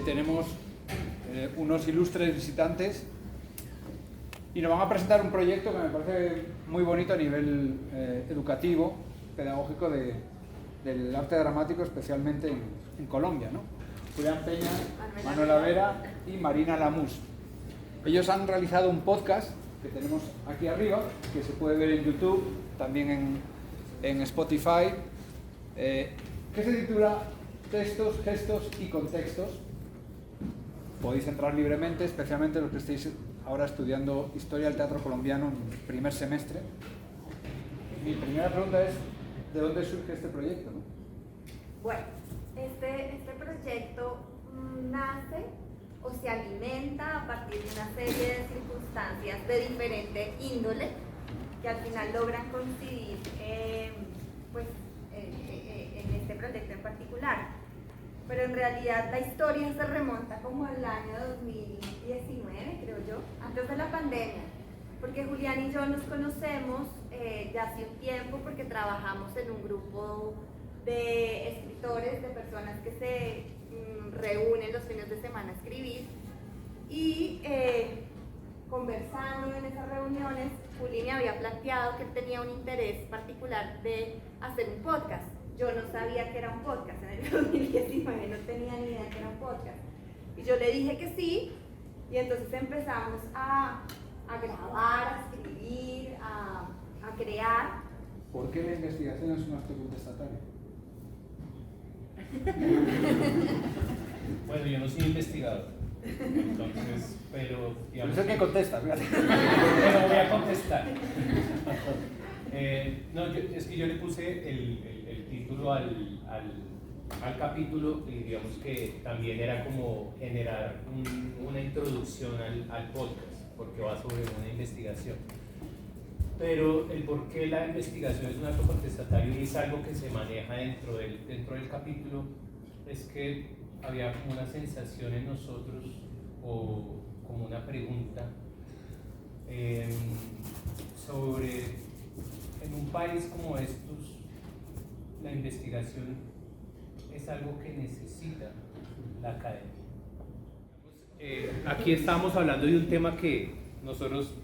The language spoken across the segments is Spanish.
Tenemos unos ilustres visitantes y nos van a presentar un proyecto que me parece muy bonito a nivel educativo, pedagógico del arte dramático, especialmente en Colombia, ¿no? Julián Peña, Manuela Vera y Marina Lamus. Ellos han realizado un podcast que tenemos aquí arriba, que se puede ver en YouTube, también en Spotify, que se titula Textos, Gestos y Contextos. Podéis entrar libremente, especialmente los que estéis ahora estudiando Historia del Teatro Colombiano en primer semestre. Mi primera pregunta es, ¿de dónde surge este proyecto, no? Bueno, este proyecto nace o se alimenta a partir de una serie de circunstancias de diferente índole que al final logran coincidir en este proyecto en particular. Pero en realidad la historia se remonta como al año 2019, creo yo, antes de la pandemia, porque Julián y yo nos conocemos ya hace un tiempo porque trabajamos en un grupo de escritores, de personas que se reúnen los fines de semana a escribir, y conversando en esas reuniones, Juli me había planteado que él tenía un interés particular de hacer un podcast. Yo no sabía que era un podcast, en el 2019 no tenía ni idea que era un podcast. Y yo le dije que sí, y entonces empezamos a grabar, a escribir, a crear. ¿Por qué la investigación es un acto contestatario? Bueno, yo no soy investigador, entonces, pero digamos... Pero es el que contesta, fíjate. Pero voy a contestar. No, es que yo le puse el título al capítulo y digamos que también era como generar una introducción al podcast, porque va sobre una investigación. Pero el por qué la investigación es un acto contestatario y es algo que se maneja dentro del capítulo es que había como una sensación en nosotros o como una pregunta sobre, en un país como estos, la investigación es algo que necesita la academia. Aquí estamos hablando de un tema que nosotros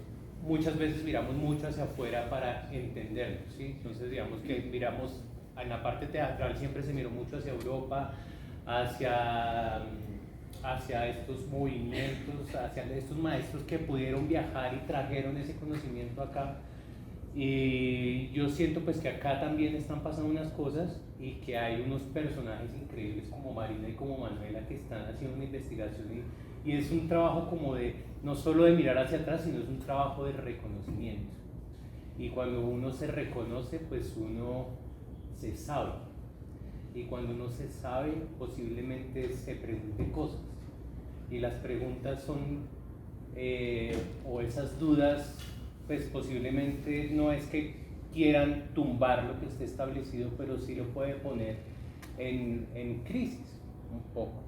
muchas veces miramos mucho hacia afuera para entenderlo, ¿sí? Entonces digamos que miramos, en la parte teatral siempre se miró mucho hacia Europa, hacia estos movimientos, hacia estos maestros que pudieron viajar y trajeron ese conocimiento acá. Y yo siento pues que acá también están pasando unas cosas y que hay unos personajes increíbles como Marina y como Manuela que están haciendo una investigación y es un trabajo como de, no solo de mirar hacia atrás, sino es un trabajo de reconocimiento. Y cuando uno se reconoce, pues uno se sabe. Y cuando uno se sabe, posiblemente se pregunte cosas. Y las preguntas son, o esas dudas, pues posiblemente no es que quieran tumbar lo que esté establecido, pero sí lo puede poner en crisis un poco.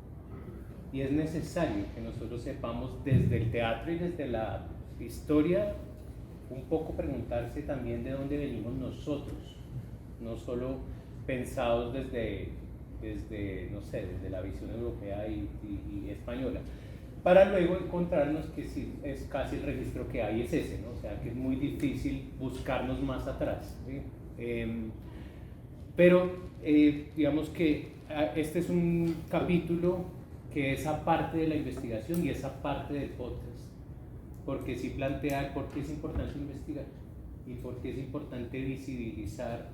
Y es necesario que nosotros sepamos desde el teatro y desde la historia un poco preguntarse también de dónde venimos nosotros, no solo pensados desde no sé, desde la visión europea y española, para luego encontrarnos que sí, es casi el registro que hay es ese, ¿no? O sea, que es muy difícil buscarnos más atrás, ¿sí? Pero digamos que este es un capítulo que es aparte de la investigación y es aparte del podcast, porque sí plantea por qué es importante investigar y por qué es importante visibilizar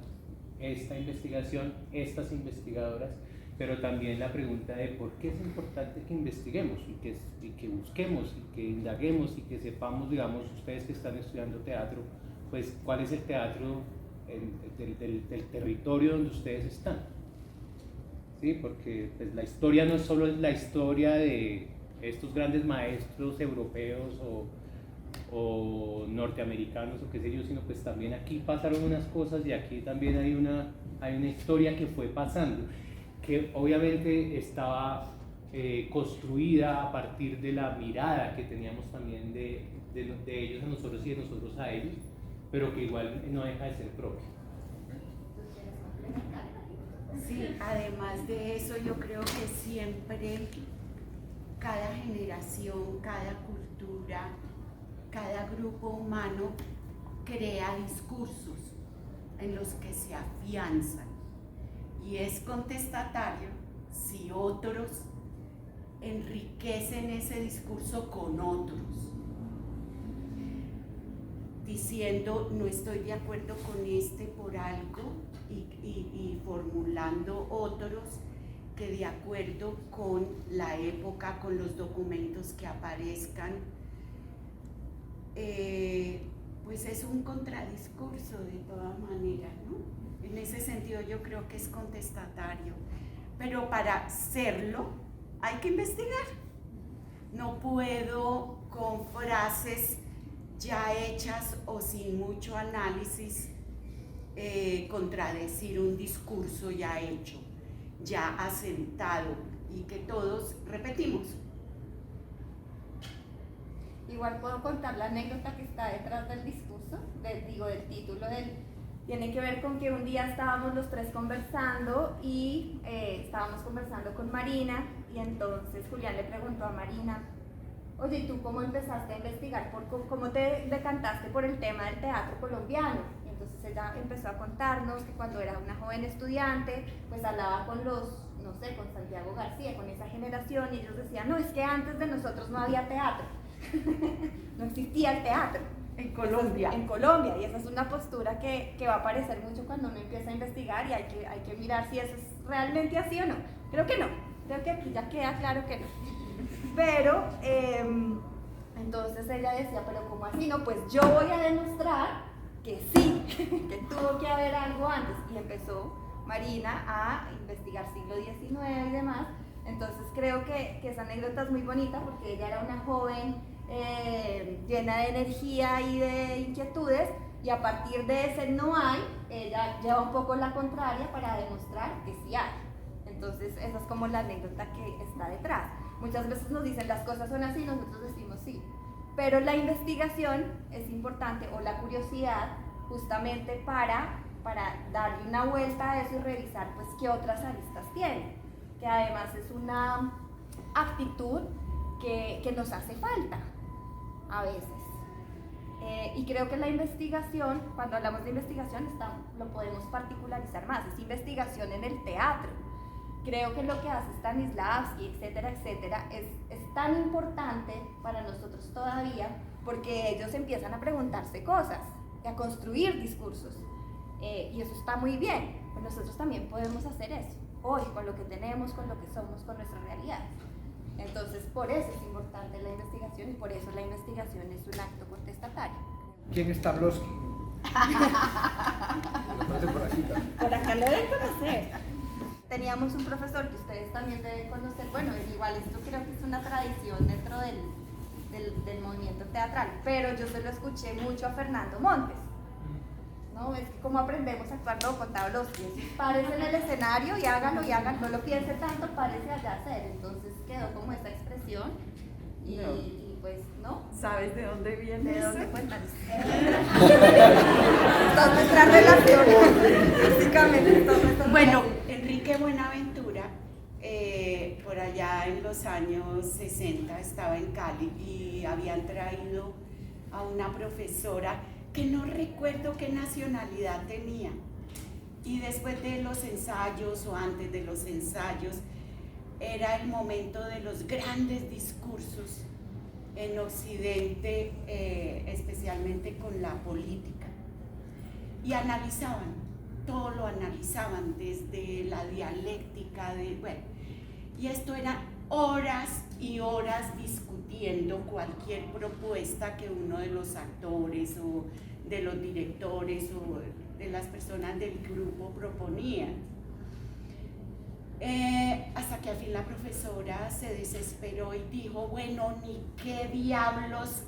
esta investigación, estas investigadoras, pero también la pregunta de por qué es importante que investiguemos y que busquemos y que indaguemos y que sepamos, digamos, ustedes que están estudiando teatro, pues cuál es el teatro del territorio donde ustedes están. ¿Sí? Porque pues, la historia no solo es la historia de estos grandes maestros europeos o norteamericanos o qué sé yo, sino pues también aquí pasaron unas cosas y aquí también hay una historia que fue pasando, que obviamente estaba construida a partir de la mirada que teníamos también de ellos a nosotros y de nosotros a ellos, pero que igual no deja de ser propia. además de eso, yo creo que siempre cada generación, cada cultura, cada grupo humano crea discursos en los que se afianzan y es contestatario si otros enriquecen ese discurso con otros, diciendo no estoy de acuerdo con este por algo y formulando otros que de acuerdo con la época, con los documentos que aparezcan, pues es un contradiscurso de todas maneras, ¿no? En ese sentido yo creo que es contestatario, pero para serlo hay que investigar. No puedo con frases ya hechas o sin mucho análisis contradecir un discurso ya hecho, ya asentado y que todos repetimos. Igual puedo contar la anécdota que está detrás del discurso, del título tiene que ver con que un día estábamos los tres conversando y estábamos conversando con Marina y entonces Julián le preguntó a Marina, oye, ¿y tú cómo empezaste a investigar? ¿Cómo te decantaste por el tema del teatro colombiano? Y entonces ella empezó a contarnos que cuando era una joven estudiante, pues hablaba con con Santiago García, con esa generación, y ellos decían, no, es que antes de nosotros no había teatro, no existía el teatro. En Colombia. En Colombia, y esa es una postura que va a aparecer mucho cuando uno empieza a investigar y hay que mirar si eso es realmente así o no. Creo que no, creo que aquí ya queda claro que no. Pero, entonces ella decía, pero ¿cómo así? No, pues yo voy a demostrar que sí, que tuvo que haber algo antes. Y empezó Marina a investigar siglo XIX y demás. Entonces creo que esa anécdota es muy bonita porque ella era una joven llena de energía y de inquietudes, y a partir de ese no hay, ella lleva un poco la contraria para demostrar que sí hay. Entonces esa es como la anécdota que está detrás. Muchas veces nos dicen las cosas son así, nosotros decimos sí, pero la investigación es importante, o la curiosidad, justamente para darle una vuelta a eso y revisar pues qué otras aristas tiene, que además es una actitud que nos hace falta a veces. Y creo que la investigación, cuando hablamos de investigación, lo podemos particularizar más, es investigación en el teatro. Creo que lo que hace Stanislavski, etcétera, etcétera, es tan importante para nosotros todavía, porque ellos empiezan a preguntarse cosas, y a construir discursos, y eso está muy bien, pero nosotros también podemos hacer eso, hoy, con lo que tenemos, con lo que somos, con nuestra realidad. Entonces, por eso es importante la investigación y por eso la investigación es un acto contestatario. ¿Quién es Tablowski? Por acá lo deben conocer. Teníamos un profesor que ustedes también deben conocer, bueno, igual esto creo que es una tradición dentro del movimiento teatral, pero yo se lo escuché mucho a Fernando Montes. ¿No? Es que como aprendemos a actuar con Tablowski, párese en el escenario y hágalo, no lo piense tanto, párese allá a hacer. Entonces quedó como esa expresión y pues, ¿no? ¿Sabes de dónde viene ¿De eso? dónde cuentan? Toda nuestra relación, básicamente. Bueno, Enrique Buenaventura, por allá en los años 60, estaba en Cali y habían traído a una profesora que no recuerdo qué nacionalidad tenía, y después de los ensayos o antes de los ensayos era el momento de los grandes discursos en Occidente, especialmente con la política, y analizaban, todo lo analizaban desde la dialéctica, y esto era horas y horas discutiendo cualquier propuesta que uno de los actores o de los directores o de las personas del grupo proponían. Hasta que al fin la profesora se desesperó y dijo, bueno, ni qué diablos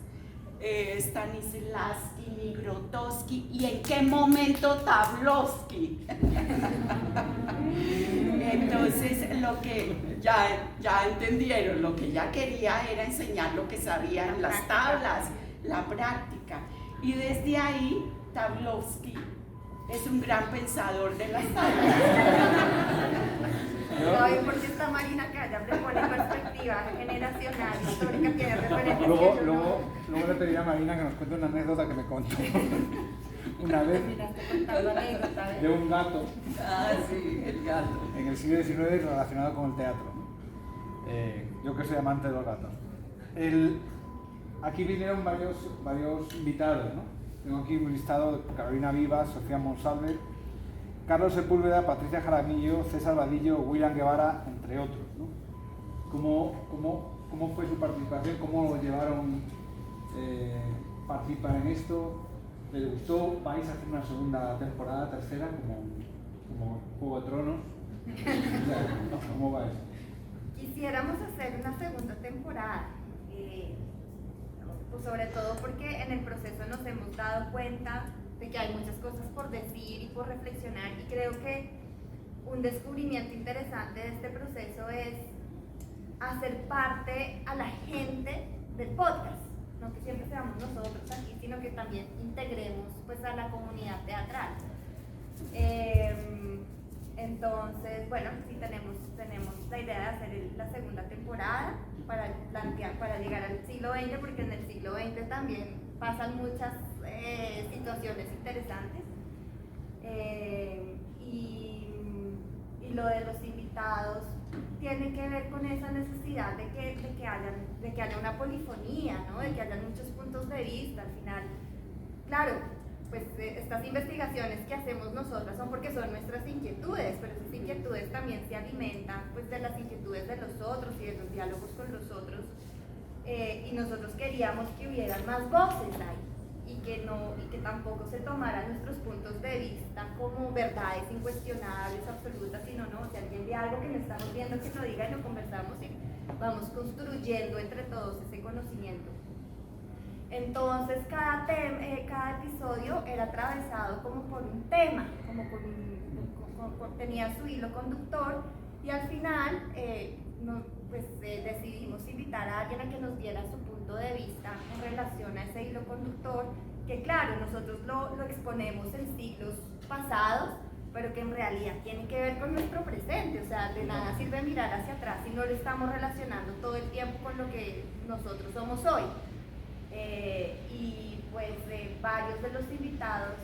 Stanislavski ni Grotowski, y en qué momento Tablowski. Entonces lo que ya entendieron, lo que ella quería era enseñar lo que sabía en las tablas, la práctica, y desde ahí Tablowski es un gran pensador de las tablas. saben por qué está Marina que allá le pone perspectiva generacional, histórica, tiene referencias. Luego le pedí a Marina que nos cuente una anécdota que me contó una vez Mira, estoy contando anécdota, ¿ves? de un gato Ah, sí, el gato. en el siglo XIX relacionado con el teatro. Yo que soy amante de los gatos. Aquí vinieron varios invitados, ¿no? Tengo aquí un listado: Carolina Vivas, Sofía Monsalve, Carlos Sepúlveda, Patricia Jaramillo, César Vadillo, William Guevara, entre otros, ¿no? ¿Cómo fue su participación? ¿Cómo llevaron participar en esto? ¿Les gustó? ¿Vais a hacer una segunda temporada, tercera, como Juego de Tronos? ¿Cómo va eso? Quisiéramos hacer una segunda temporada, pues sobre todo porque en el proceso nos hemos dado cuenta de que hay muchas cosas por decir y por reflexionar, y creo que un descubrimiento interesante de este proceso es hacer parte a la gente del podcast, no que siempre seamos nosotros aquí, sino que también integremos pues a la comunidad teatral. Entonces, bueno, sí tenemos la idea de hacer la segunda temporada para llegar al siglo XX, porque en el siglo XX también pasan muchas situaciones interesantes. Y lo de los invitados tiene que ver con esa necesidad de que haya una polifonía, ¿no? De que haya muchos puntos de vista. Al final, claro, pues estas investigaciones que hacemos nosotras son porque son nuestras inquietudes, pero esas inquietudes también se alimentan pues de las inquietudes de los otros y de los diálogos con los otros, y nosotros queríamos que hubieran más voces ahí y que tampoco se tomaran nuestros puntos de vista como verdades incuestionables, absolutas, sino no, si alguien ve algo que no estamos viendo, que lo diga y lo conversamos y vamos construyendo entre todos ese conocimiento. Entonces cada episodio era atravesado como por un tema, tenía su hilo conductor, y al final decidimos invitar a alguien a que nos diera su punto de vista en relación a ese hilo conductor, que claro, nosotros lo exponemos en siglos pasados, pero que en realidad tiene que ver con nuestro presente. O sea, de nada sirve mirar hacia atrás si no lo estamos relacionando todo el tiempo con lo que nosotros somos hoy. Y pues varios de los invitados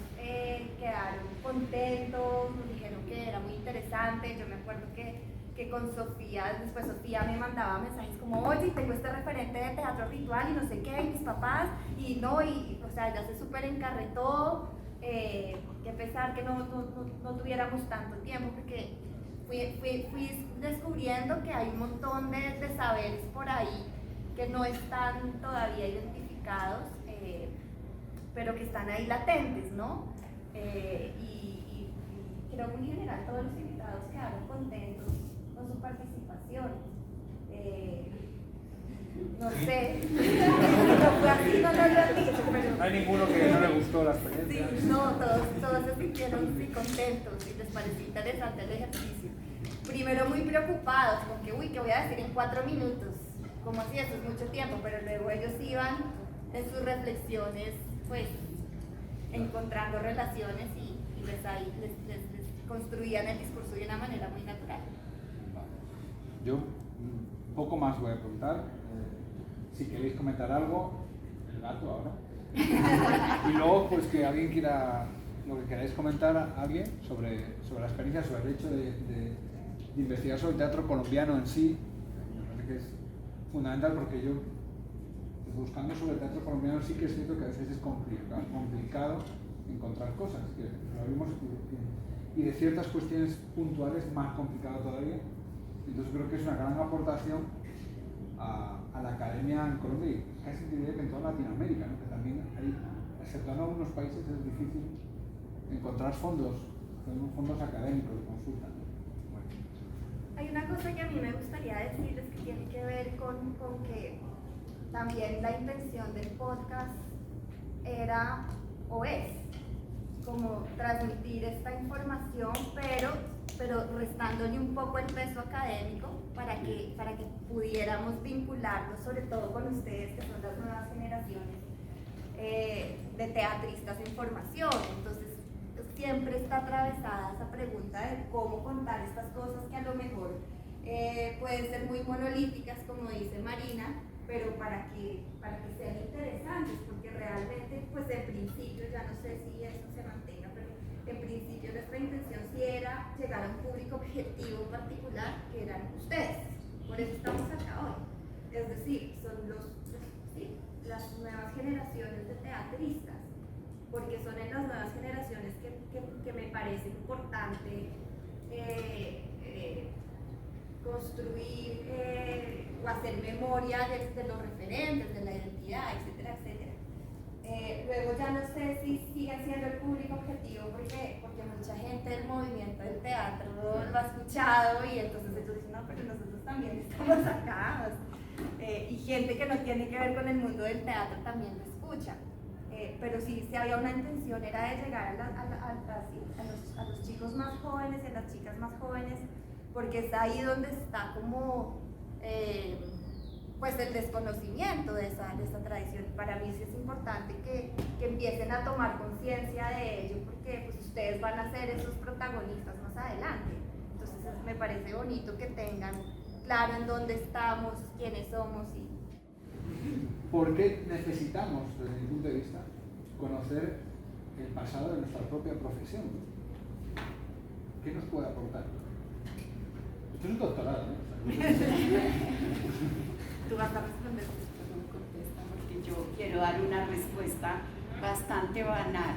quedaron contentos, nos dijeron que era muy interesante. Yo me acuerdo que con Sofía, después Sofía me mandaba mensajes como: oye, tengo este referente de teatro ritual y no sé qué, y mis papás, o sea, ya se súper encarretó, que pesar que no tuviéramos tanto tiempo, porque fui descubriendo que hay un montón de saberes por ahí que no están todavía identificados, pero que están ahí latentes, ¿no? Y creo que en general todos los invitados quedaron contentos con su participación. No sé, no fue así, no lo han dicho, pero... No hay ninguno que no le gustó la experiencia. Sí, no, todos se sintieron contentos y les pareció interesante el ejercicio. Primero muy preocupados, con que, ¿qué voy a decir en 4 minutos? Como así, eso es mucho tiempo, pero luego ellos iban en sus reflexiones, pues, encontrando relaciones y les construían el discurso de una manera muy natural. Yo poco más voy a preguntar. Si queréis comentar algo, el gato ahora. Y luego, pues que alguien quiera, lo que queráis comentar a alguien sobre la experiencia, sobre el hecho de investigar sobre el teatro colombiano en sí. Me parece que es fundamental, porque yo, buscando sobre el teatro colombiano, sí que es cierto que a veces es complicado encontrar cosas, que lo vimos, y de ciertas cuestiones puntuales más complicado todavía. Entonces creo que es una gran aportación a la academia en Colombia, y casi diría que en toda Latinoamérica, ¿no? Que también hay, excepto en algunos países, es difícil encontrar fondos académicos de consulta, ¿no? Bueno. Hay una cosa que a mí me gustaría decirles que tiene que ver con que también la intención del podcast era o es como transmitir esta información, pero restándole un poco el peso académico para que pudiéramos vincularnos sobre todo con ustedes, que son las nuevas generaciones de teatristas en formación. Entonces siempre está atravesada esa pregunta de cómo contar estas cosas que a lo mejor pueden ser muy monolíticas, como dice Marina, pero para que sean interesantes, porque realmente, pues en principio, ya no sé si eso se mantenga, pero en principio nuestra intención sí era llegar a un público objetivo particular, que eran ustedes. Por eso estamos acá hoy. Es decir, son las nuevas generaciones de teatristas, porque son en las nuevas generaciones que me parece importante construir o hacer memoria de los referentes, de la identidad, etcétera, etcétera. Luego ya no sé si sigue siendo el público objetivo porque mucha gente del movimiento del teatro lo ha escuchado y entonces ellos dicen, no, pero nosotros también estamos acá. Y gente que no tiene que ver con el mundo del teatro también lo escucha. Pero sí, si había una intención, era de llegar a los chicos más jóvenes y a las chicas más jóvenes, porque es ahí donde está como pues el desconocimiento de esa tradición. Para mí sí es importante que empiecen a tomar conciencia de ello, porque pues ustedes van a ser esos protagonistas más adelante. Entonces me parece bonito que tengan claro en dónde estamos, quiénes somos y... Porque necesitamos, desde mi punto de vista, conocer el pasado de nuestra propia profesión. ¿Qué nos puede aportar? Esto es un doctorado, ¿no? Tú vas a responder, después no me contesta, porque yo quiero dar una respuesta bastante banal.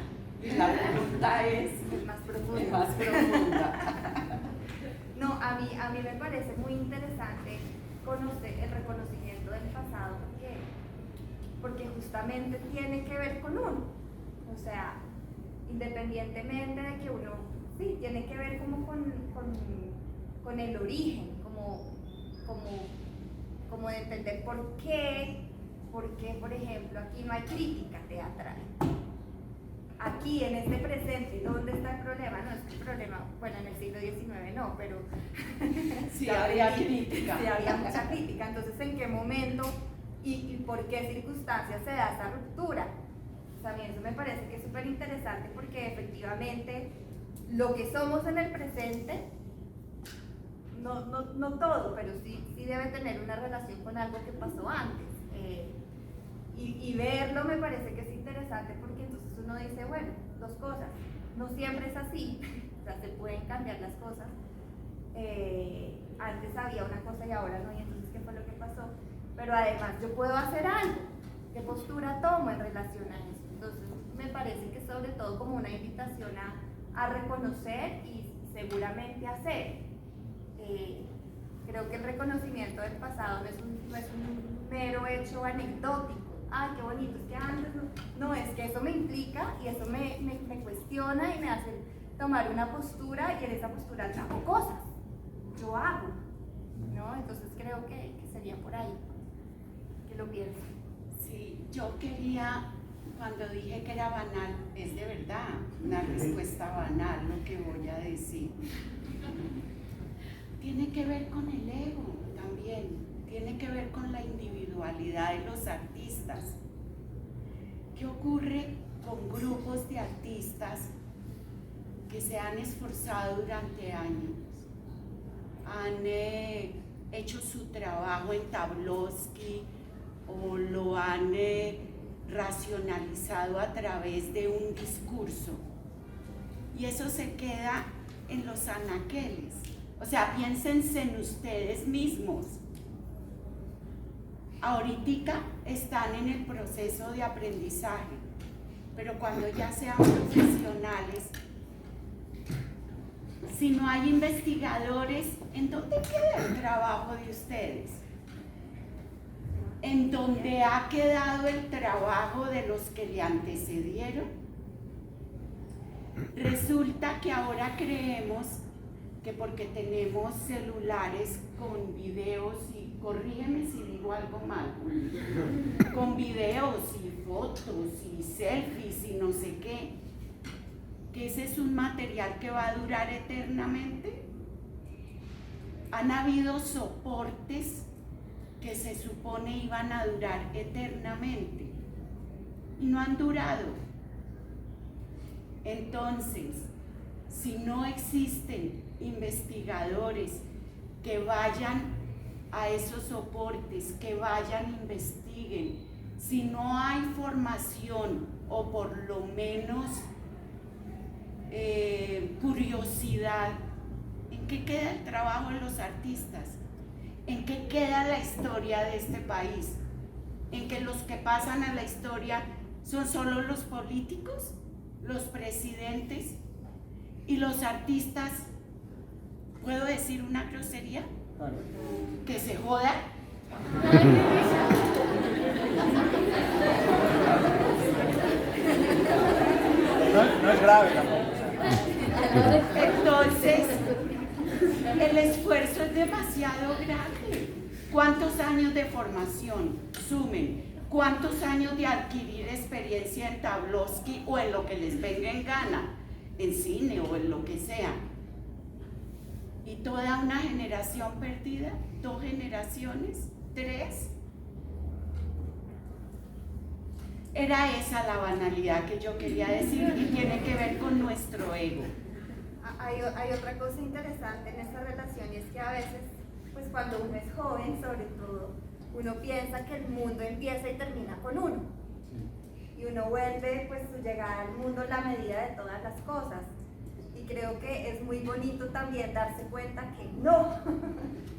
La pregunta es más profunda. más profunda. No, a mí me parece muy interesante conocer el reconocimiento del pasado, porque justamente tiene que ver con uno. O sea, independientemente de que uno, sí, tiene que ver como con el origen, como de entender por qué, por ejemplo, aquí no hay crítica teatral. Aquí, en este presente, ¿dónde está el problema? No, es que el problema, bueno, en el siglo XIX no, pero... Sí, había crítica. Sí, había mucha crítica. Entonces, ¿en qué momento y por qué circunstancias se da esa ruptura? También eso me parece que es súper interesante, porque efectivamente lo que somos en el presente, no todo, pero sí debe tener una relación con algo que pasó antes. Y verlo me parece que es interesante, porque entonces uno dice, bueno, dos cosas, no siempre es así, o sea, se pueden cambiar las cosas. Antes había una cosa y ahora no, y entonces ¿qué fue lo que pasó? Pero además yo puedo hacer algo, ¿qué postura tomo en relación a eso? Entonces me parece que sobre todo como una invitación a reconocer y seguramente hacer. Creo que el reconocimiento del pasado no es un mero hecho anecdótico. Ay, qué bonito, es que antes no, es que eso me implica y eso me cuestiona y me hace tomar una postura, y en esa postura yo hago cosas, yo hago, ¿no? Entonces creo que sería por ahí, que lo pienso. Sí, yo quería, cuando dije que era banal, es de verdad una respuesta banal lo que voy a decir. Tiene que ver con el ego también, tiene que ver con la individualidad de los artistas. ¿Qué ocurre con grupos de artistas que se han esforzado durante años? Han hecho su trabajo en Tablovsky o lo han racionalizado a través de un discurso, y eso se queda en los anaqueles. O sea, piénsense en ustedes mismos. Ahorita están en el proceso de aprendizaje, pero cuando ya sean profesionales, si no hay investigadores, ¿en dónde queda el trabajo de ustedes? ¿En dónde ha quedado el trabajo de los que le antecedieron? Resulta que ahora creemos que porque tenemos celulares con videos, y corrígeme si digo algo mal, con videos y fotos y selfies y no sé qué, que ese es un material que va a durar eternamente. Han habido soportes que se supone iban a durar eternamente y no han durado. Entonces, si no existen investigadores que vayan a esos soportes, que vayan, investiguen. Si no hay formación o por lo menos curiosidad, ¿en qué queda el trabajo de los artistas? ¿En qué queda la historia de este país? ¿En que los que pasan a la historia son solo los políticos, los presidentes y los artistas? ¿Puedo decir una grosería? Claro. Que se joda. No es grave tampoco. Entonces, el esfuerzo es demasiado grande. ¿Cuántos años de formación? Sumen. ¿Cuántos años de adquirir experiencia en Tablovsky o en lo que les venga en gana? En cine o en lo que sea. Y toda una generación perdida, 2 generaciones, 3. Era esa la banalidad que yo quería decir y tiene que ver con nuestro ego. Hay otra cosa interesante en esta relación y es que a veces, pues cuando uno es joven, sobre todo, uno piensa que el mundo empieza y termina con uno. Y uno vuelve, pues, su llegada al mundo la medida de todas las cosas. Y creo que es muy bonito también darse cuenta que no,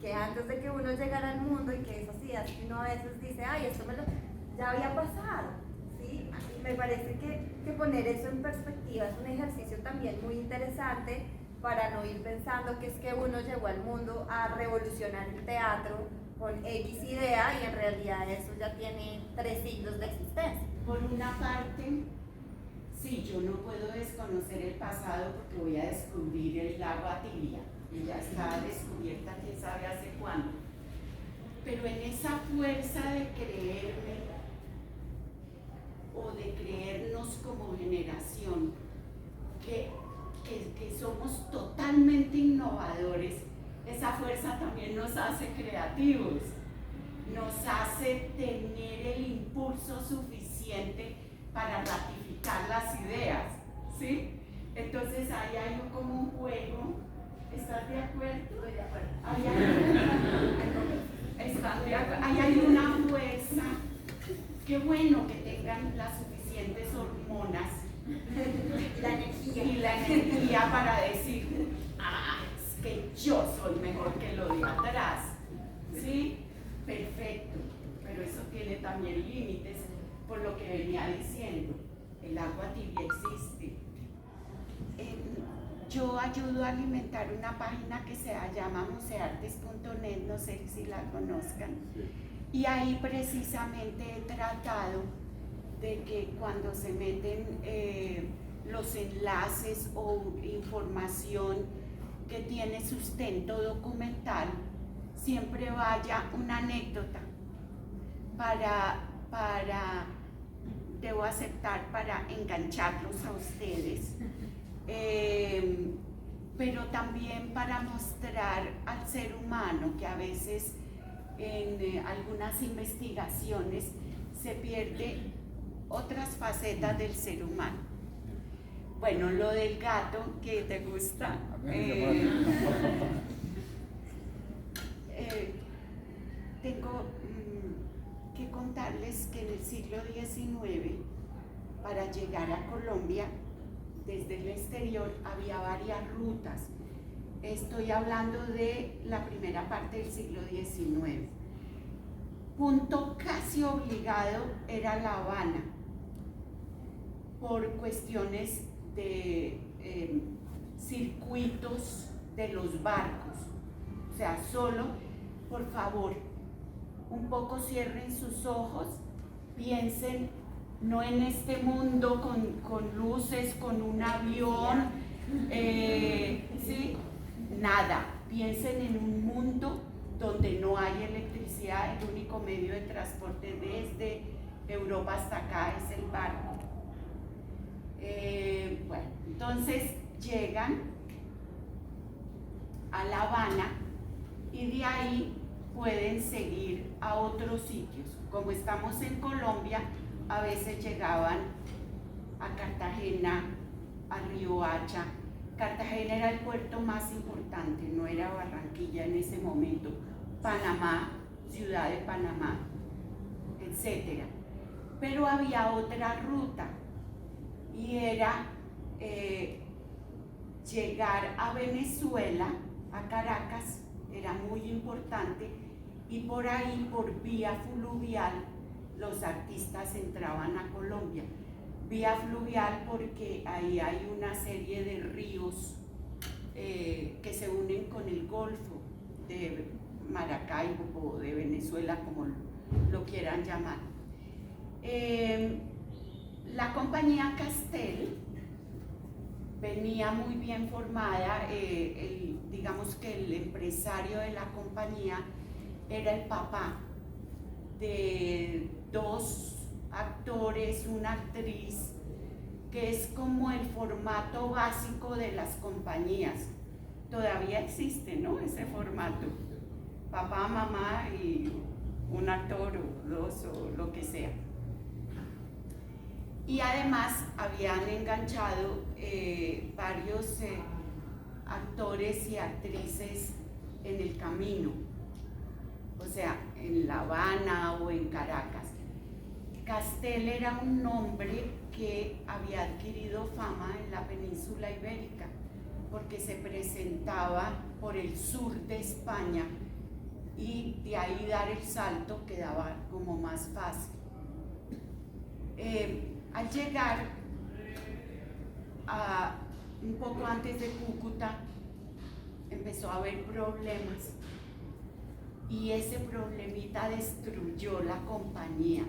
que antes de que uno llegara al mundo y que esas ideas que uno a veces dice, ay, esto ya había pasado, ¿sí? Y me parece que poner eso en perspectiva es un ejercicio también muy interesante para no ir pensando que es que uno llegó al mundo a revolucionar el teatro con X idea y en realidad eso ya tiene 3 siglos de existencia. Por una parte, sí, yo no puedo desconocer el pasado porque voy a descubrir el lago Atilia y ya está descubierta quién sabe hace cuándo. Pero en esa fuerza de creerme o de creernos como generación que somos totalmente innovadores, esa fuerza también nos hace creativos, nos hace tener el impulso suficiente para ratificar las ideas, ¿sí? Entonces ahí hay como un juego. ¿Estás de acuerdo? Estoy de acuerdo. Ahí hay una fuerza. Qué bueno que tengan las suficientes hormonas y la energía para decir, es que yo soy mejor que lo de atrás, ¿sí? Perfecto, pero eso tiene también límites, por lo que venía diciendo, el agua tibia existe. Yo ayudo a alimentar una página que se llama museartes.net, no sé si la conozcan, y ahí precisamente he tratado de que cuando se meten los enlaces o información que tiene sustento documental, siempre vaya una anécdota debo aceptar, para engancharlos a ustedes, pero también para mostrar al ser humano que a veces en algunas investigaciones se pierde otras facetas del ser humano. Bueno, lo del gato, que te gusta. Tengo que contarles que en el siglo XIX, para llegar a Colombia, desde el exterior, había varias rutas. Estoy hablando de la primera parte del siglo XIX. Punto casi obligado era La Habana, por cuestiones de circuitos de los barcos. O sea, solo, por favor, un poco cierren sus ojos, piensen no en este mundo con luces, con un avión, ¿sí? Nada, piensen en un mundo donde no hay electricidad, el único medio de transporte desde Europa hasta acá es el barco. Bueno, entonces llegan a La Habana y de ahí pueden seguir a otros sitios. Como estamos en Colombia, a veces llegaban a Cartagena, a Riohacha, Cartagena era el puerto más importante, no era Barranquilla en ese momento, Panamá, ciudad de Panamá, etc. Pero había otra ruta y era llegar a Venezuela, a Caracas, era muy importante, y por ahí, por vía fluvial, los artistas entraban a Colombia. Vía fluvial porque ahí hay una serie de ríos que se unen con el Golfo de Maracaibo o de Venezuela, como lo quieran llamar. La compañía Castel venía muy bien formada, digamos que el empresario de la compañía era el papá de 2 actores, una actriz, que es como el formato básico de las compañías. Todavía existe, ¿no? Ese formato. Papá, mamá y un actor o 2 o lo que sea. Y además habían enganchado varios actores y actrices en el camino, o sea, en La Habana o en Caracas. Castel era un nombre que había adquirido fama en la península ibérica porque se presentaba por el sur de España y de ahí dar el salto quedaba como más fácil. Al llegar un poco antes de Cúcuta empezó a haber problemas y ese problemita destruyó la compañía.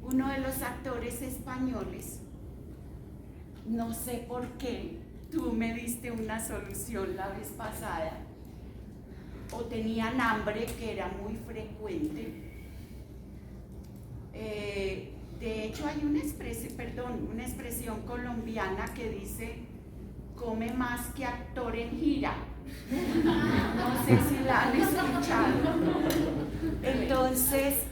Uno de los actores españoles, no sé por qué, tú me diste una solución la vez pasada, o tenían hambre, que era muy frecuente. De hecho hay una expresión colombiana que dice: come más que actor en gira. No sé si la han escuchado. Entonces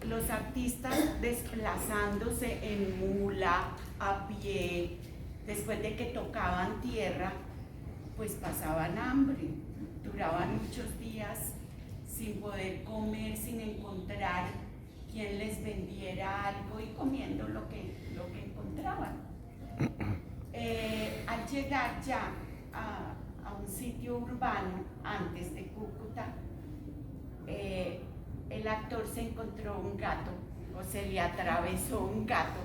los artistas desplazándose en mula, a pie, después de que tocaban tierra, pues pasaban hambre, duraban muchos días sin poder comer, sin encontrar quien les vendiera algo y comiendo lo que encontraban. Al llegar ya a un sitio urbano antes de Cúcuta, el actor se encontró un gato, o se le atravesó un gato,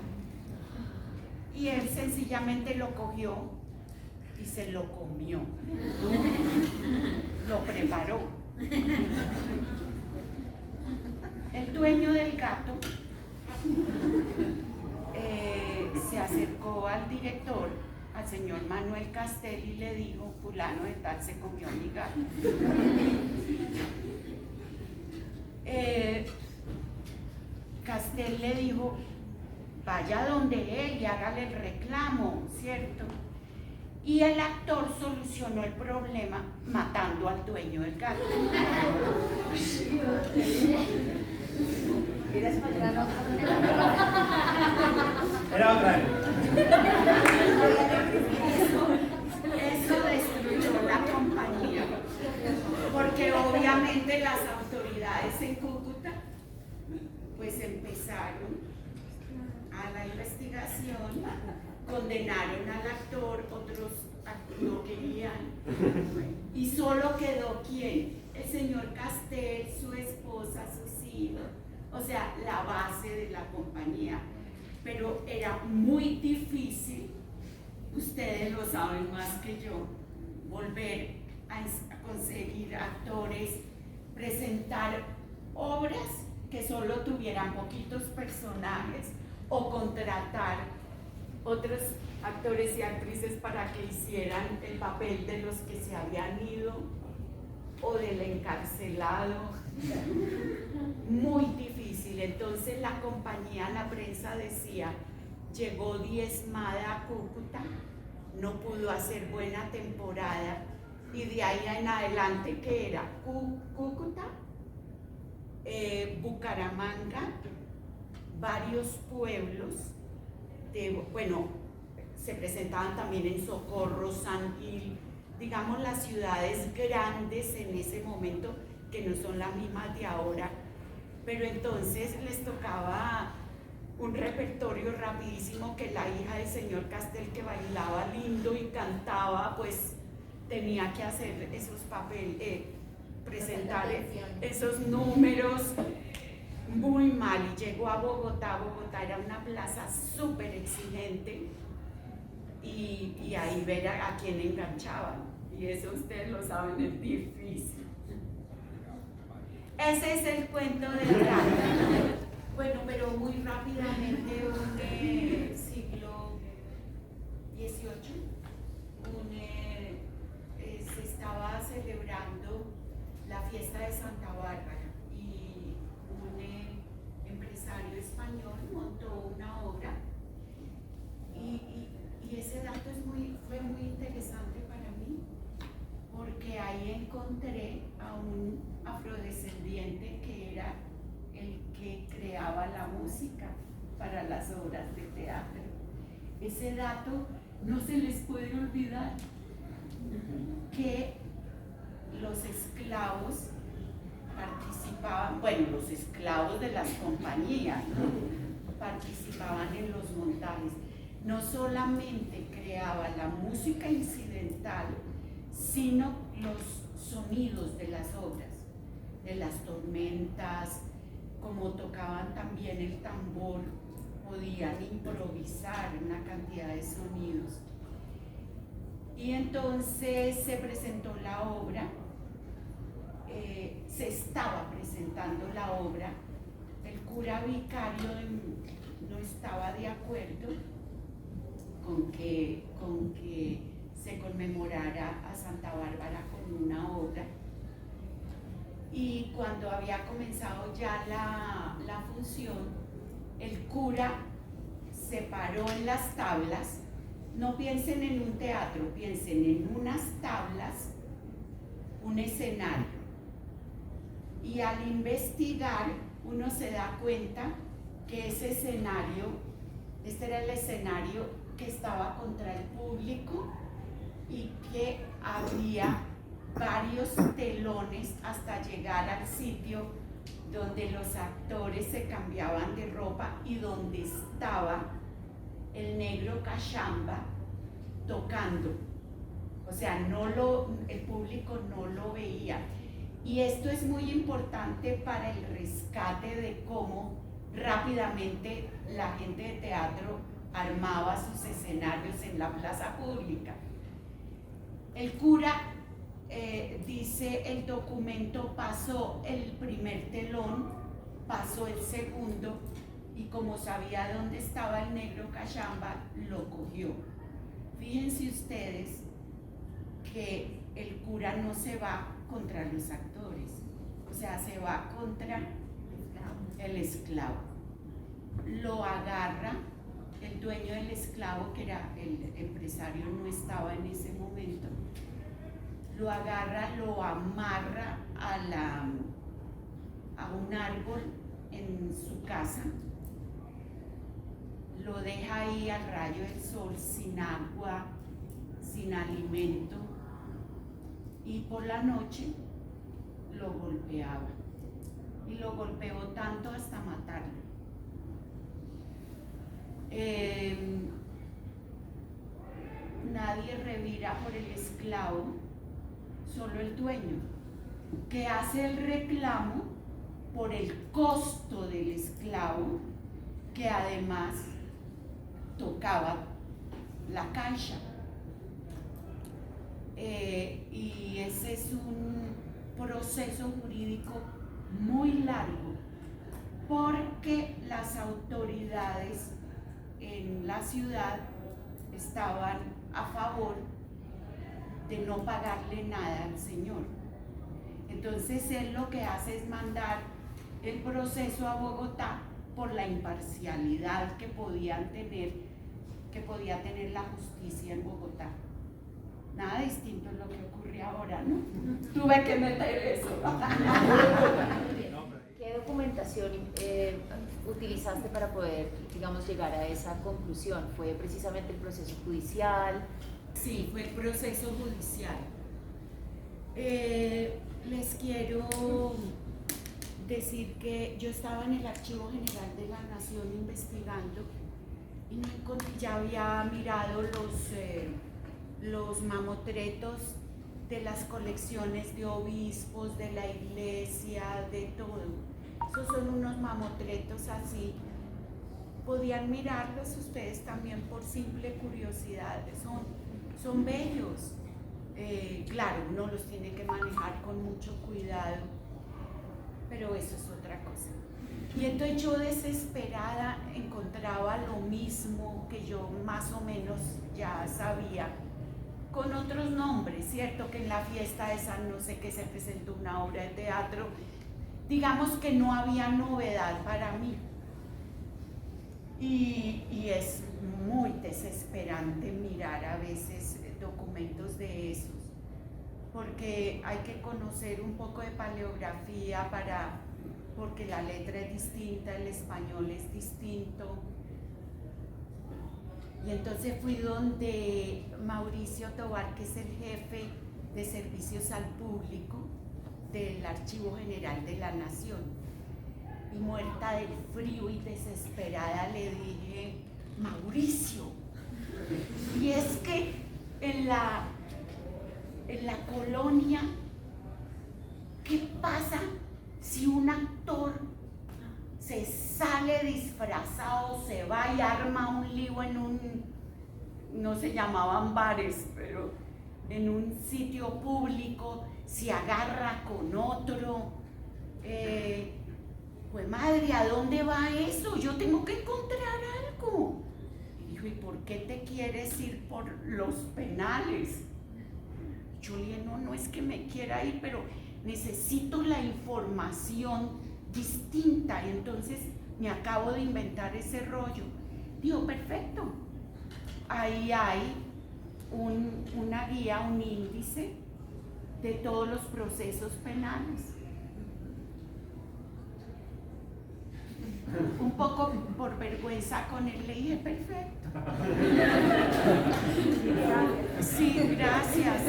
y él sencillamente lo cogió y se lo comió, lo preparó. El dueño del gato se acercó al director, al señor Manuel Castel, y le dijo: fulano de tal se comió a mi gato. Castel le dijo: vaya donde él y hágale el reclamo, ¿cierto? Y el actor solucionó el problema matando al dueño del gato. Era otra. Eso destruyó la compañía, porque obviamente las autoridades en Cúcuta pues empezaron a la investigación, condenaron al actor, otros no querían, y solo quedó ¿quién? El señor Castel, su esposa, sus hijos, o sea, la base de la compañía. Pero era muy difícil, ustedes lo saben más que yo, volver a conseguir actores, presentar obras que solo tuvieran poquitos personajes, o contratar otros actores y actrices para que hicieran el papel de los que se habían ido o del encarcelado. Muy difícil. Entonces la compañía, la prensa decía: llegó diezmada a Cúcuta, no pudo hacer buena temporada, y de ahí en adelante, ¿qué era? Cúcuta, Bucaramanga, varios pueblos, se presentaban también en Socorro, San Gil, digamos las ciudades grandes en ese momento, que no son las mismas de ahora, pero entonces les tocaba un repertorio rapidísimo que la hija del señor Castel, que bailaba lindo y cantaba, pues tenía que hacer esos papeles, presentar esos números muy mal, y llegó a Bogotá. Bogotá era una plaza súper exigente, y ahí ver a quién enganchaban, y eso ustedes lo saben, es difícil. Ese es el cuento del gato. Bueno, pero muy rápidamente, un siglo XVIII, se estaba celebrando la fiesta de Santa Bárbara, y un empresario español montó una obra, y ese dato fue muy interesante para mí, porque ahí encontré a un afrodescendiente que era el que creaba la música para las obras de teatro. Ese dato no se les puede olvidar, que los esclavos participaban, bueno, los esclavos de las compañías, ¿no?, participaban en los montajes. No solamente creaba la música incidental, sino los sonidos de las obras, de las tormentas, como tocaban también el tambor, podían improvisar una cantidad de sonidos. Y entonces se presentó la obra, se estaba presentando la obra, el cura vicario no estaba de acuerdo con que se conmemorara a Santa Bárbara con una obra, y cuando había comenzado ya la función, el cura se paró en las tablas. No piensen en un teatro, piensen en unas tablas, un escenario, y al investigar uno se da cuenta que ese escenario, este era el escenario que estaba contra el público, y que había varios telones hasta llegar al sitio donde los actores se cambiaban de ropa y donde estaba el negro Cachamba tocando. O sea, el público no lo veía. Y esto es muy importante para el rescate de cómo rápidamente la gente de teatro armaba sus escenarios en la plaza pública. El cura, dice el documento, pasó el primer telón, pasó el segundo, y como sabía dónde estaba el negro Cachamba, lo cogió. Fíjense ustedes que el cura no se va contra los actores, o sea, se va contra el esclavo. Lo agarra, el dueño del esclavo, que era el empresario, no estaba en ese momento, lo agarra, lo amarra a un árbol en su casa, lo deja ahí al rayo del sol, sin agua, sin alimento, y por la noche lo golpeaba, y lo golpeó tanto hasta matarlo. Nadie revira por el esclavo, solo el dueño, que hace el reclamo por el costo del esclavo, que además tocaba la caixa. Y ese es un proceso jurídico muy largo, porque las autoridades en la ciudad estaban a favor de no pagarle nada al señor. Entonces él lo que hace es mandar el proceso a Bogotá por la imparcialidad que podía tener la justicia en Bogotá. Nada distinto es lo que ocurre ahora, ¿no? Tuve que meter eso. ¿Qué documento argumentación utilizaste para poder, digamos, llegar a esa conclusión? ¿Fue precisamente el proceso judicial? Sí, fue el proceso judicial. Les quiero decir que yo estaba en el Archivo General de la Nación investigando y no ya había mirado los mamotretos de las colecciones de obispos, de la iglesia, de todo. Esos son unos mamotretos así. Podían mirarlos ustedes también por simple curiosidad, son bellos. Claro, uno los tiene que manejar con mucho cuidado, pero eso es otra cosa. Y entonces yo desesperada encontraba lo mismo que yo más o menos ya sabía, con otros nombres, ¿cierto? Que en la fiesta esa no sé qué se presentó una obra de teatro, digamos que no había novedad para mí. Y es muy desesperante mirar a veces documentos de esos, porque hay que conocer un poco de paleografía porque la letra es distinta, el español es distinto. Y entonces fui donde Mauricio Tobar, que es el jefe de servicios al público del Archivo General de la Nación. Y muerta del frío y desesperada le dije: Mauricio, y es que en la colonia, ¿qué pasa si un actor se sale disfrazado, se va y arma un lío no se llamaban bares, pero en un sitio público, se agarra con otro? Pues madre, ¿a dónde va eso? Yo tengo que encontrar algo. Y dijo: ¿y por qué te quieres ir por los penales? Yo le dije: no es que me quiera ir, pero necesito la información distinta, y entonces me acabo de inventar ese rollo. Digo: perfecto, ahí hay una guía, un índice de todos los procesos penales. Un poco por vergüenza con él le dije: perfecto. Sí, gracias.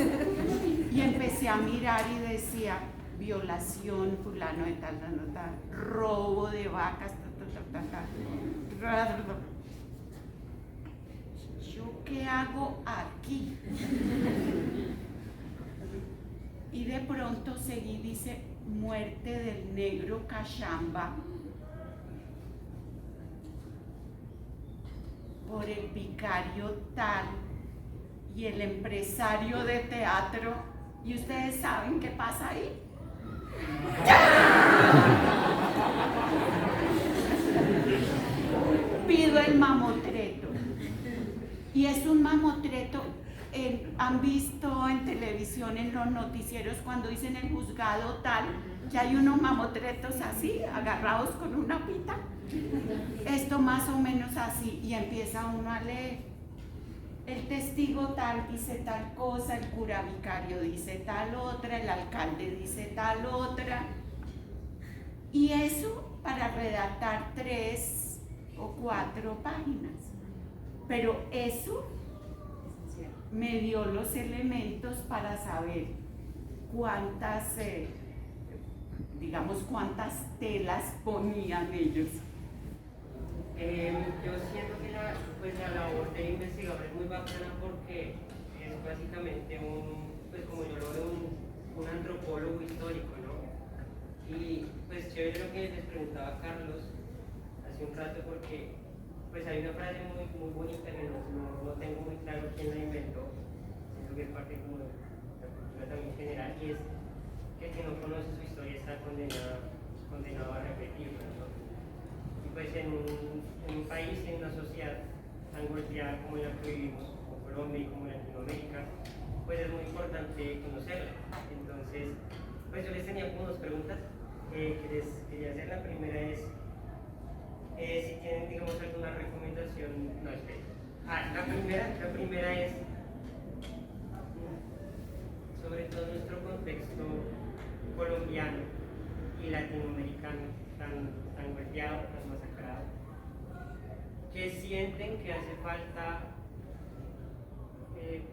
Y empecé a mirar y decía: violación, fulano de tal, robo de vacas, ¿yo qué hago aquí? Y de pronto seguí, dice: muerte del negro Cachamba por el vicario tal y el empresario de teatro. ¿Y ustedes saben qué pasa ahí? Pido el mamotreto. Y es un mamotreto, han visto en televisión, en los noticieros, cuando dicen el juzgado tal, que hay unos mamotretos así, agarrados con una pita. Esto más o menos así, y empieza uno a leer. El testigo tal dice tal cosa, el cura vicario dice tal otra, el alcalde dice tal otra. Y eso para redactar 3 o 4 páginas. Pero eso me dio los elementos para saber cuántas telas ponían ellos. Yo siento que la labor del investigador es muy bacana porque es básicamente como yo lo veo, un antropólogo histórico, ¿no? Y pues chévere lo que les preguntaba Carlos hace un rato, porque pues hay una frase muy, muy bonita que no tengo muy claro quién la inventó, siento que es parte como de la cultura también general, y es que el que no conoce su historia está condenado a repetirla, ¿no? Y pues en un país, en una sociedad tan golpeada como la que vivimos, como Colombia y como Latinoamérica, pues es muy importante conocerla. Entonces, pues yo les tenía como 2 preguntas que les quería hacer. La primera es si tienen, digamos, alguna recomendación. No, espera. La primera es sobre todo nuestro contexto colombiano y latinoamericano tan golpeado, tan masacrado, que sienten que hace falta,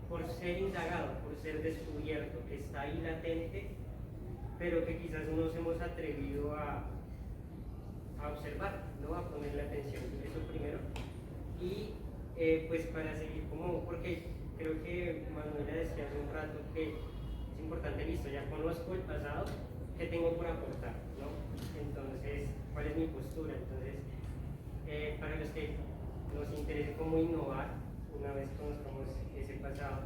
por ser indagado, por ser descubierto, que está ahí latente, pero que quizás no nos hemos atrevido a observar, ¿no? A ponerle atención, eso primero. Y pues para seguir como, porque creo que Manuela decía hace un rato que es importante, listo, ya conozco el pasado, ¿qué tengo por aportar? ¿No? Entonces, ¿cuál es mi postura? Entonces, para los que nos interese cómo innovar, una vez conozcamos ese pasado,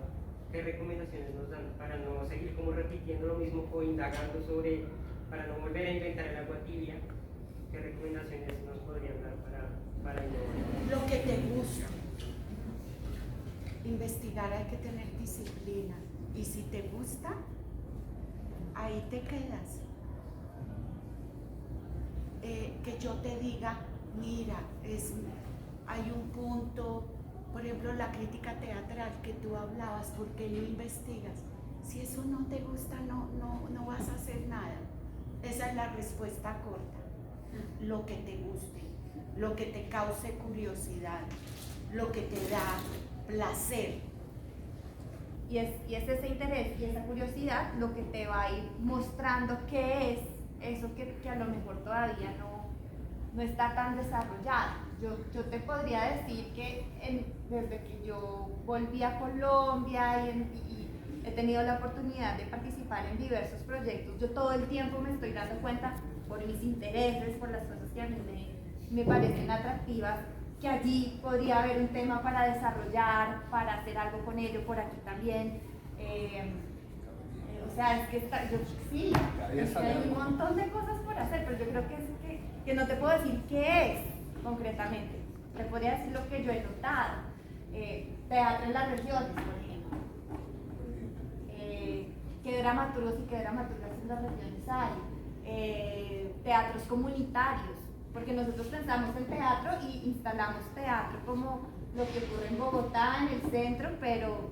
¿qué recomendaciones nos dan para no seguir como repitiendo lo mismo o indagando sobre, para no volver a inventar el agua tibia? ¿Qué recomendaciones nos podrían dar para innovar? Lo que te gusta. Investigar hay que tener disciplina. Y si te gusta, ahí te quedas. Que yo te diga, mira, hay un punto, por ejemplo, la crítica teatral que tú hablabas, ¿por qué no investigas? Si eso no te gusta, no vas a hacer nada. Esa es la respuesta corta. Lo que te guste, lo que te cause curiosidad, lo que te da placer. Y es ese interés y esa curiosidad lo que te va a ir mostrando qué es eso que a lo mejor todavía no está tan desarrollado. Yo te podría decir que desde que yo volví a Colombia y he tenido la oportunidad de participar en diversos proyectos, yo todo el tiempo me estoy dando cuenta por mis intereses, por las cosas que a mí me parecen atractivas, que allí podría haber un tema para desarrollar, para hacer algo con ello, por aquí también. O sea, es que sí, hay un montón de cosas por hacer, pero yo creo que no te puedo decir qué es concretamente. Te podría decir lo que yo he notado. Teatro en las regiones, por ejemplo. ¿Qué dramaturgos y qué dramaturgas en las regiones hay? Teatros comunitarios, porque nosotros pensamos en teatro y instalamos teatro como lo que ocurre en Bogotá, en el centro, pero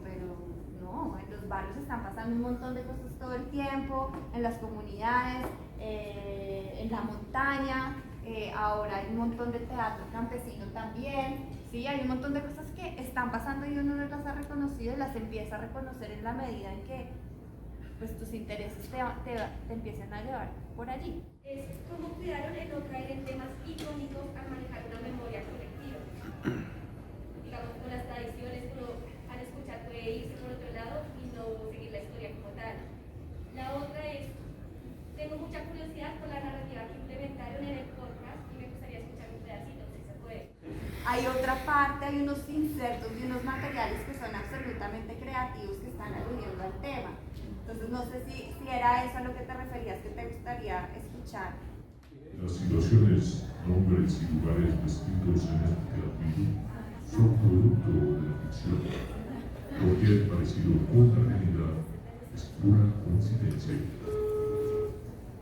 no, en los barrios están pasando un montón de cosas todo el tiempo, en las comunidades, en la montaña, ahora hay un montón de teatro campesino también, sí, hay un montón de cosas que están pasando y uno no las ha reconocido y las empieza a reconocer en la medida en que pues tus intereses te empiezan a llevar por allí. Es cómo cuidaron el no caer en temas icónicos al manejar una memoria colectiva. Digamos, con las tradiciones, al escuchar puede irse por otro lado y no seguir la historia como tal. La otra es, tengo mucha curiosidad por la narrativa que implementaron en el podcast y me gustaría escuchar un pedacito, si se puede. Hay otra parte, hay unos insertos y unos materiales que son absolutamente creativos que están aludiendo al tema. Entonces no sé si era eso a lo que te referías, que te gustaría escuchar. Las situaciones, nombres y lugares descritos en este teatrillo son producto de la ficción. Cualquier parecido con la realidad es pura coincidencia.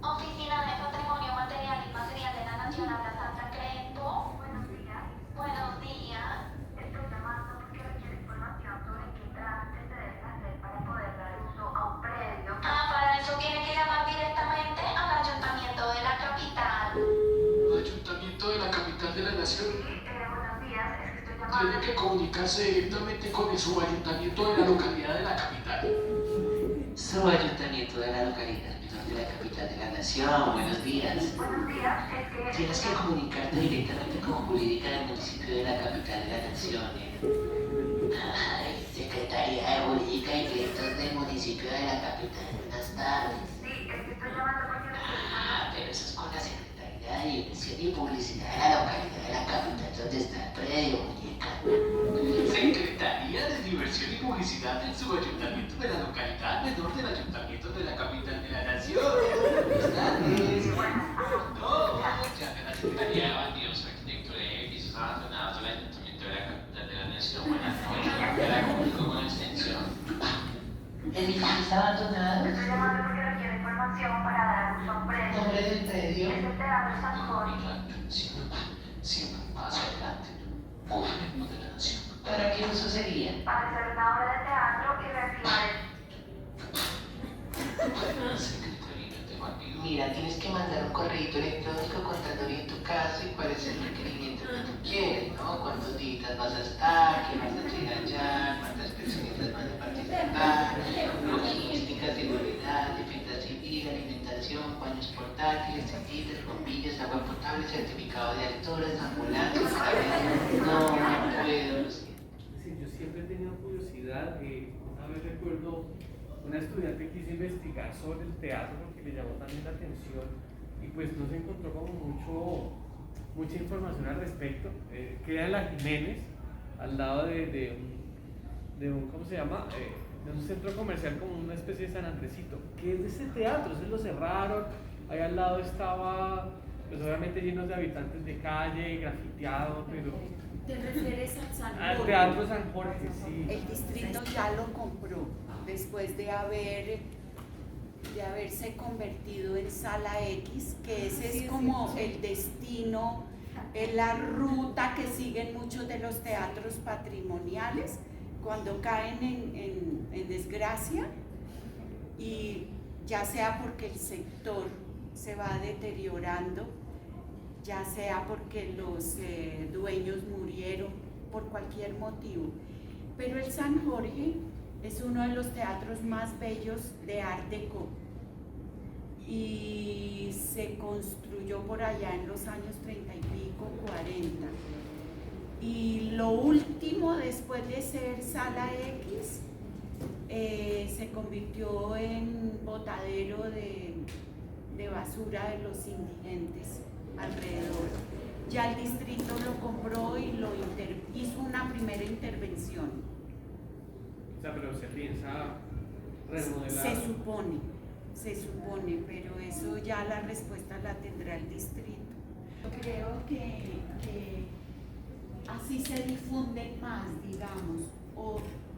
Oficina de Patrimonio Material y Material de la Nación, habla Sandra Crepo. Buenos días. Buenos días. Estoy llamando porque requiero información sobre qué trámites se deben hacer para poder dar uso a un predio. Para eso tiene que llamar directamente al Ayuntamiento de la capital. ¿Ayuntamiento de la capital de la nación? Buenos días, es que estoy llamando. Tiene que comunicarse directamente con el subayuntamiento de la localidad de la capital. Subayuntamiento de la localidad menor de la capital de la nación. Buenos días. Buenos días, es que... Tienes que comunicarte directamente con Jurídica del municipio de la capital de la nación. Ay, Secretaría de Jurídica y Créditos del municipio de la capital. Buenas tardes. Sí, es que estoy llamando porque... Pero eso es con la Secretaría de Inversión y Publicidad de la localidad de la capital donde está el predio, muñeca. Secretaría de Diversión y Publicidad del Subayuntamiento de la localidad menor del Ayuntamiento de la capital de la nación. Buenas tardes. No, llame a la Secretaría de Bandidos, Arquitectura y Edificios Abandonados del Ayuntamiento de la capital de la nación. Buenas noches. Me la comunico con extensión. ¿Edificios abandonados? Estoy llamando porque requiero información para dar uso a un predio. ¿Nombre del predio? Es el Teatro San Jorge. Siempre un paso adelante. Gobierno de la nación. ¿Para qué uso sería? Para hacer una obra de teatro y reactivar el... Secretaría de Bandidos. Mira, tienes que mandar un correo electrónico contando bien tu caso y cuál es el requerimiento que tú quieres, ¿no? Cuántos días vas a estar, qué vas a hacer allá, cuántas personas van a participar, logística, seguridad, defensa civil, alimentación, baños portátiles, cepillos, bombillas, agua potable, certificado de alturas, ambulancias, no puedo, lo siento. Sí, yo siempre he tenido curiosidad. Una vez recuerdo una estudiante que quiso investigar sobre el teatro porque le llamó también la atención y pues no se encontró como mucha información al respecto. Queda en la Jiménez, al lado de un, ¿cómo se llama? De un centro comercial como una especie de San Andresito. ¿Qué es de ese teatro? Ese lo cerraron, ahí al lado estaba, pues obviamente llenos de habitantes de calle, grafiteado, pero... ¿Te refieres al San Jorge? Al Teatro San Jorge, sí. El distrito ya lo compró después de haberse convertido en Sala X, que ese es como el destino, es la ruta que siguen muchos de los teatros patrimoniales cuando caen en desgracia, y ya sea porque el sector se va deteriorando, ya sea porque los dueños murieron, por cualquier motivo. Pero el San Jorge es uno de los teatros más bellos de Art Deco y se construyó por allá en los años 30 y pico, 40. Y lo último, después de ser Sala X, se convirtió en botadero de basura de los indigentes alrededor. Ya el distrito lo compró y hizo una primera intervención. O sea, pero se piensa remodelar. Se supone, pero eso ya la respuesta la tendrá el distrito. Creo que así se difunden más, digamos,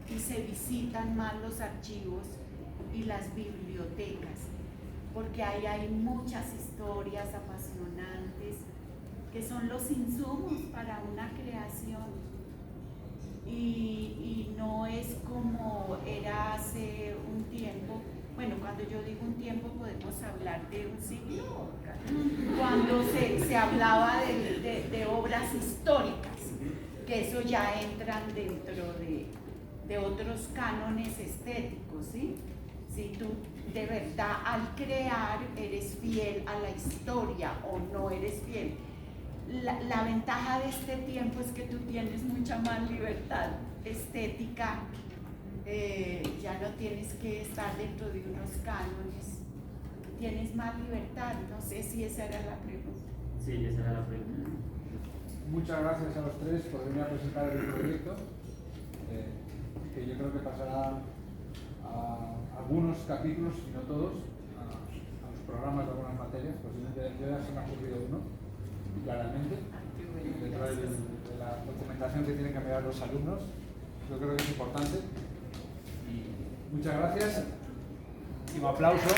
y se visitan más los archivos y las bibliotecas, porque ahí hay muchas historias apasionantes que son los insumos para una creación, y no es como era hace un tiempo. Bueno, cuando yo digo un tiempo podemos hablar de un siglo, cuando se hablaba de obras históricas, que eso ya entran dentro de otros cánones estéticos, ¿sí? Si tú de verdad al crear eres fiel a la historia o no eres fiel. La ventaja de este tiempo es que tú tienes mucha más libertad estética, ya no tienes que estar dentro de unos cánones, tienes más libertad. No sé si esa era la pregunta. Sí, esa era la pregunta. Muchas gracias a los tres por venir a presentar el proyecto, que yo creo que pasará a algunos capítulos, y no todos, a los programas de algunas materias. Posiblemente ya se me ha ocurrido uno, claramente, dentro de la documentación que tienen que mirar los alumnos. Yo creo que es importante. Y muchas gracias. Un aplauso.